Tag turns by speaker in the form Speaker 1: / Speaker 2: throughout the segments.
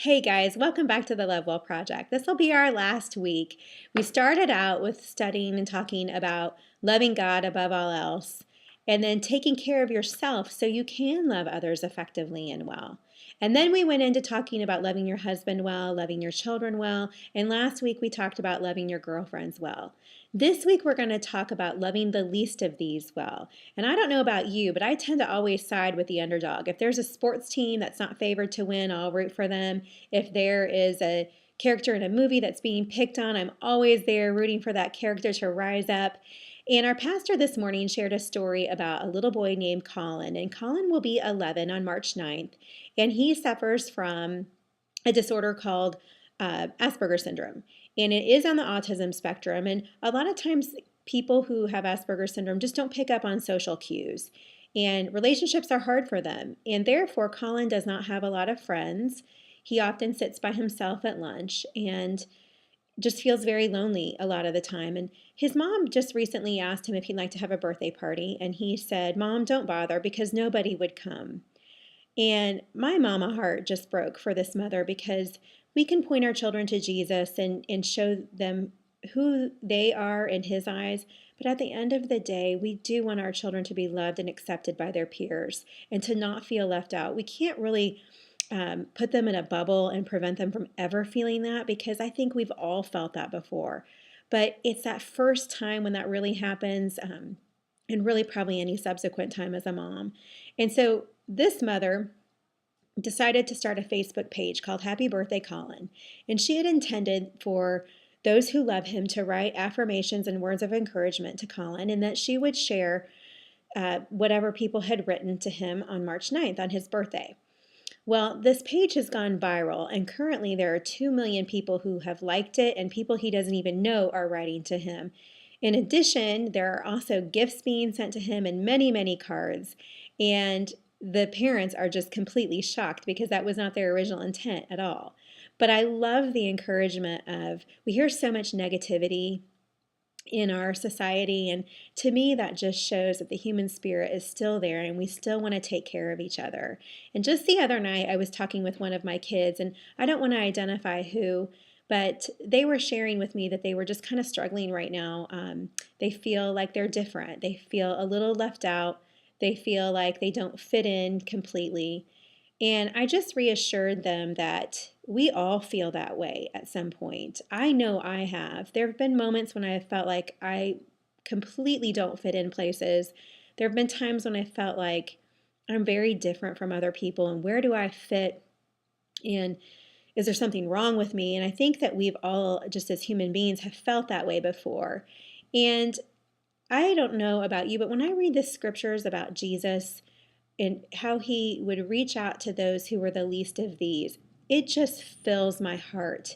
Speaker 1: Hey guys, welcome back to the Love Well Project. This will be our last week. We started out with studying and talking about loving God above all else, and then taking care of yourself so you can love others effectively and well. And then we went into talking about loving your husband well, loving your children well, and last week we talked about loving your girlfriends well. This week we're going to talk about loving the least of these well. And I don't know about you, but I tend to always side with the underdog. If there's a sports team that's not favored to win, I'll root for them. If there is a character in a movie that's being picked on, I'm always there rooting for that character to rise up. And our pastor this morning shared a story about a little boy named Colin. And Colin will be 11 on March 9th. And he suffers from a disorder called Asperger's syndrome. And it is on the autism spectrum. And a lot of times people who have Asperger's syndrome just don't pick up on social cues. And relationships are hard for them. And therefore, Colin does not have a lot of friends. He often sits by himself at lunch and just feels very lonely a lot of the time. And his mom just recently asked him if he'd like to have a birthday party. And he said, "Mom, don't bother because nobody would come." And my mama heart just broke for this mother because we can point our children to Jesus and show them who they are in his eyes. But at the end of the day, we do want our children to be loved and accepted by their peers and to not feel left out. We can't really put them in a bubble and prevent them from ever feeling that, because I think we've all felt that before. But it's that first time when that really happens, and really probably any subsequent time as a mom. And so this mother decided to start a Facebook page called Happy Birthday Colin. And she had intended for those who love him to write affirmations and words of encouragement to Colin, and that she would share whatever people had written to him on March 9th on his birthday. Well, this page has gone viral, and currently there are 2 million people who have liked it, and people he doesn't even know are writing to him. In addition, there are also gifts being sent to him and many, many cards. And the parents are just completely shocked because that was not their original intent at all. But I love the encouragement of, we hear so much negativity in our society, and to me that just shows that the human spirit is still there and we still want to take care of each other. And just the other night I was talking with one of my kids, and I don't want to identify who, but they were sharing with me that they were just kind of struggling right now. They feel like they're different. They feel a little left out. They feel like they don't fit in completely. And I just reassured them that we all feel that way at some point. I know I have. There have been moments when I have felt like I completely don't fit in places. There have been times when I felt like I'm very different from other people, and where do I fit? And is there something wrong with me? And I think that we've all, just as human beings, have felt that way before. And I don't know about you, but when I read the scriptures about Jesus and how he would reach out to those who were the least of these, it just fills my heart,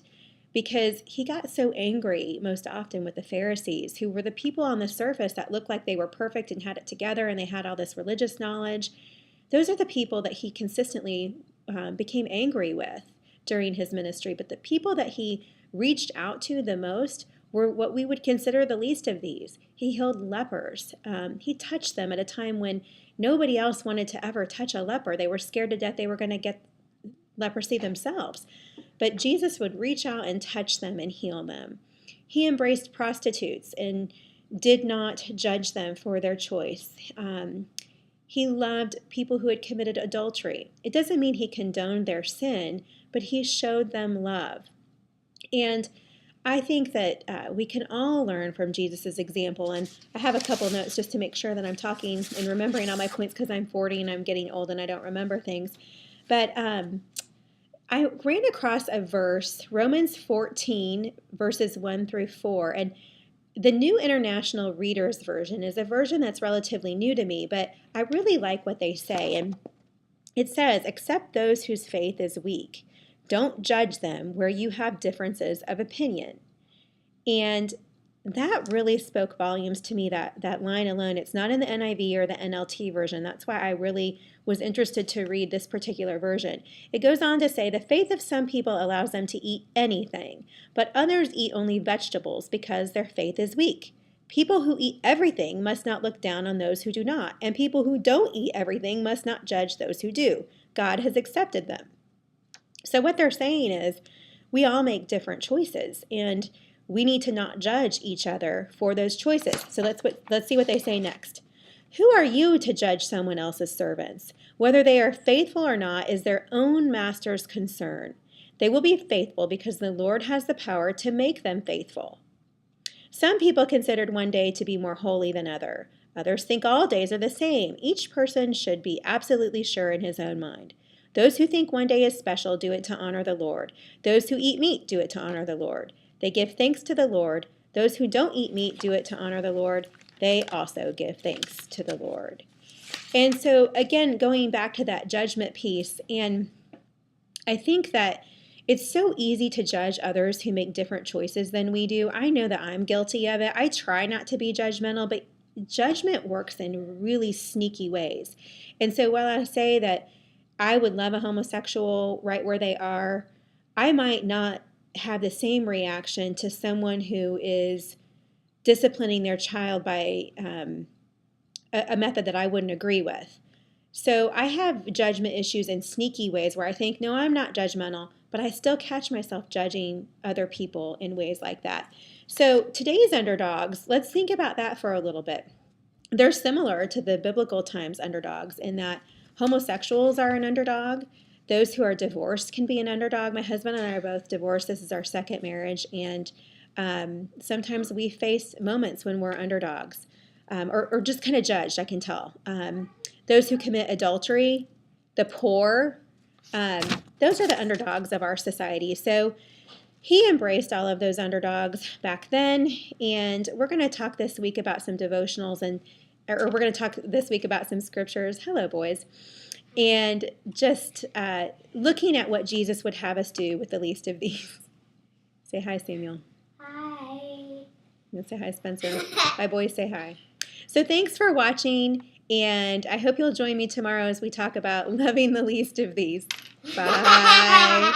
Speaker 1: because he got so angry most often with the Pharisees, who were the people on the surface that looked like they were perfect and had it together and they had all this religious knowledge. Those are the people that he consistently became angry with during his ministry. But the people that he reached out to the most were what we would consider the least of these. He healed lepers. He touched them at a time when nobody else wanted to ever touch a leper. They were scared to death they were going to get leprosy themselves. But Jesus would reach out and touch them and heal them. He embraced prostitutes and did not judge them for their choice. He loved people who had committed adultery. It doesn't mean he condoned their sin, but he showed them love. And I think that we can all learn from Jesus' example. And I have a couple notes just to make sure that I'm talking and remembering all my points, because I'm 40 and I'm getting old and I don't remember things. But I ran across a verse, Romans 14, verses 1 through 4. And the New International Reader's Version is a version that's relatively new to me, but I really like what they say. And it says, "Accept those whose faith is weak. Don't judge them where you have differences of opinion." And that really spoke volumes to me, that line alone. It's not in the NIV or the NLT version. That's why I really was interested to read this particular version. It goes on to say, "The faith of some people allows them to eat anything, but others eat only vegetables because their faith is weak. People who eat everything must not look down on those who do not, and people who don't eat everything must not judge those who do. God has accepted them." So what they're saying is we all make different choices, and we need to not judge each other for those choices. So let's see what they say next. Who are you to judge someone else's servants? Whether they are faithful or not is their own master's concern. They will be faithful because the Lord has the power to make them faithful. Some people considered one day to be more holy than other. Others think all days are the same. Each person should be absolutely sure in his own mind. Those who think one day is special do it to honor the Lord. Those who eat meat do it to honor the Lord. They give thanks to the Lord. Those who don't eat meat do it to honor the Lord. They also give thanks to the Lord. And so, again, going back to that judgment piece, and I think that it's so easy to judge others who make different choices than we do. I know that I'm guilty of it. I try not to be judgmental, but judgment works in really sneaky ways. And so while I say that I would love a homosexual right where they are, I might not have the same reaction to someone who is disciplining their child by a method that I wouldn't agree with. So I have judgment issues in sneaky ways where I think, no, I'm not judgmental, but I still catch myself judging other people in ways like that. So today's underdogs, let's think about that for a little bit. They're similar to the biblical times underdogs in that homosexuals are an underdog. Those who are divorced can be an underdog. My husband and I are both divorced. This is our second marriage, and sometimes we face moments when we're underdogs or just kind of judged, I can tell. Those who commit adultery, the poor, those are the underdogs of our society. So he embraced all of those underdogs back then, and we're going to talk this week about some devotionals or we're going to talk this week about some scriptures. Hello, boys. And just looking at what Jesus would have us do with the least of these. Say hi, Samuel.
Speaker 2: Hi.
Speaker 1: You say hi, Spencer. My boys say hi. So thanks for watching, and I hope you'll join me tomorrow as we talk about loving the least of these. Bye.